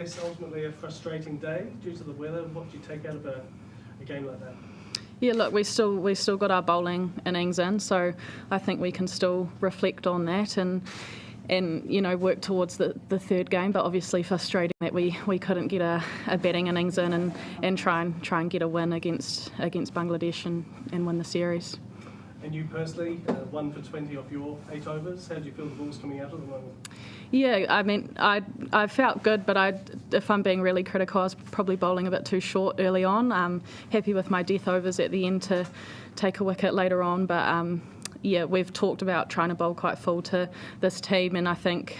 It's ultimately a frustrating day due to the weather. What do you take out of a game like that? Yeah, look, we still got our bowling innings in, so I think we can still reflect on that and work towards the third game. But obviously frustrating that we couldn't get a batting innings in and try and get a win against Bangladesh and win the series. And you personally, 1 for 20 off your 8 overs. How do you feel the ball's coming out at the moment? Yeah, I mean, I felt good, but if I'm being really critical, I was probably bowling a bit too short early on. I'm happy with my death overs at the end to take a wicket later on, but yeah, we've talked about trying to bowl quite full to this team, and I think,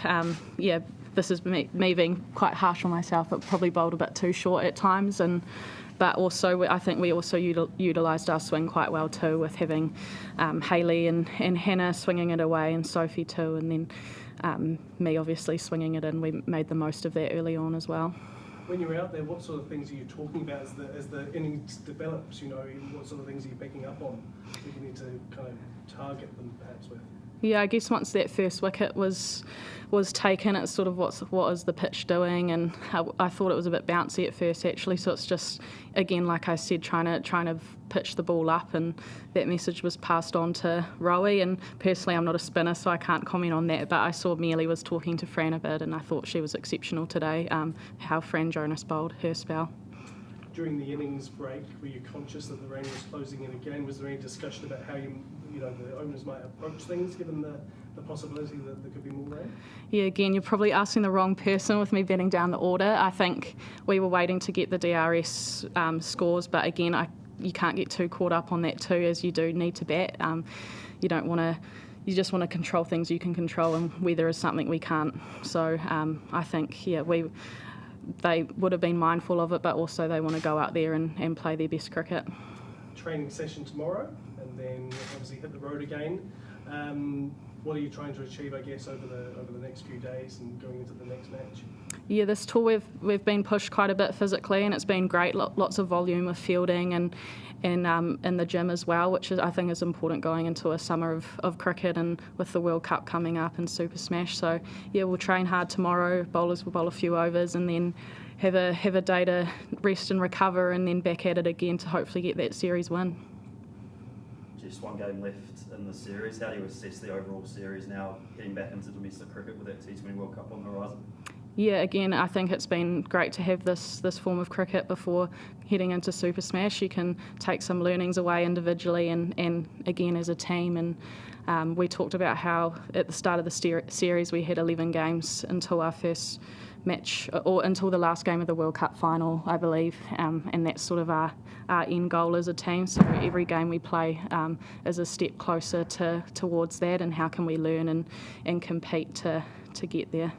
this is me being quite harsh on myself, but probably bowled a bit too short at times, but also I think we also utilised our swing quite well too, with having Hayley and Hannah swinging it away and Sophie too, and then me obviously swinging it in. We made the most of that early on as well. When you're out there, what sort of things are you talking about as the innings develops? What sort of things are you picking up on that you need to kind of target them perhaps with? Yeah, I guess once that first wicket was taken, it's sort of what is the pitch doing, and I thought it was a bit bouncy at first actually. So it's just, again, like I said, trying to pitch the ball up, and that message was passed on to Rowie. And personally, I'm not a spinner, so I can't comment on that. But I saw Mealy was talking to Fran a bit, and I thought she was exceptional today. How Fran Jonas bowled her spell. During the innings break, were you conscious that the rain was closing in again? Was there any discussion about how the owners might approach things, given the possibility that there could be more rain? Yeah, again, you're probably asking the wrong person with me betting down the order. I think we were waiting to get the DRS scores, but again, you can't get too caught up on that too, as you do need to bat. You just want to control things you can control, and weather is something we can't. So I think, they would have been mindful of it, but also they want to go out there and play their best cricket. Training session tomorrow, and then obviously hit the road again. What are you trying to achieve, I guess, over the next few days and going into the next match? Yeah, this tour we've been pushed quite a bit physically, and it's been great. Lots of volume of fielding and in the gym as well, which I think is important going into a summer of cricket, and with the World Cup coming up and Super Smash. So yeah, we'll train hard tomorrow. Bowlers will bowl a few overs, and then have a day to rest and recover, and then back at it again to hopefully get that series win. Just one game left in the series. How do you assess the overall series now, getting back into domestic cricket with that T20 World Cup on the horizon? Yeah, again, I think it's been great to have this form of cricket before heading into Super Smash. You can take some learnings away individually and again as a team. And we talked about how at the start of the series we had 11 games until our first match, or until the last game of the World Cup final, I believe, and that's sort of our end goal as a team. So every game we play is a step closer towards that, and how can we learn and compete to get there.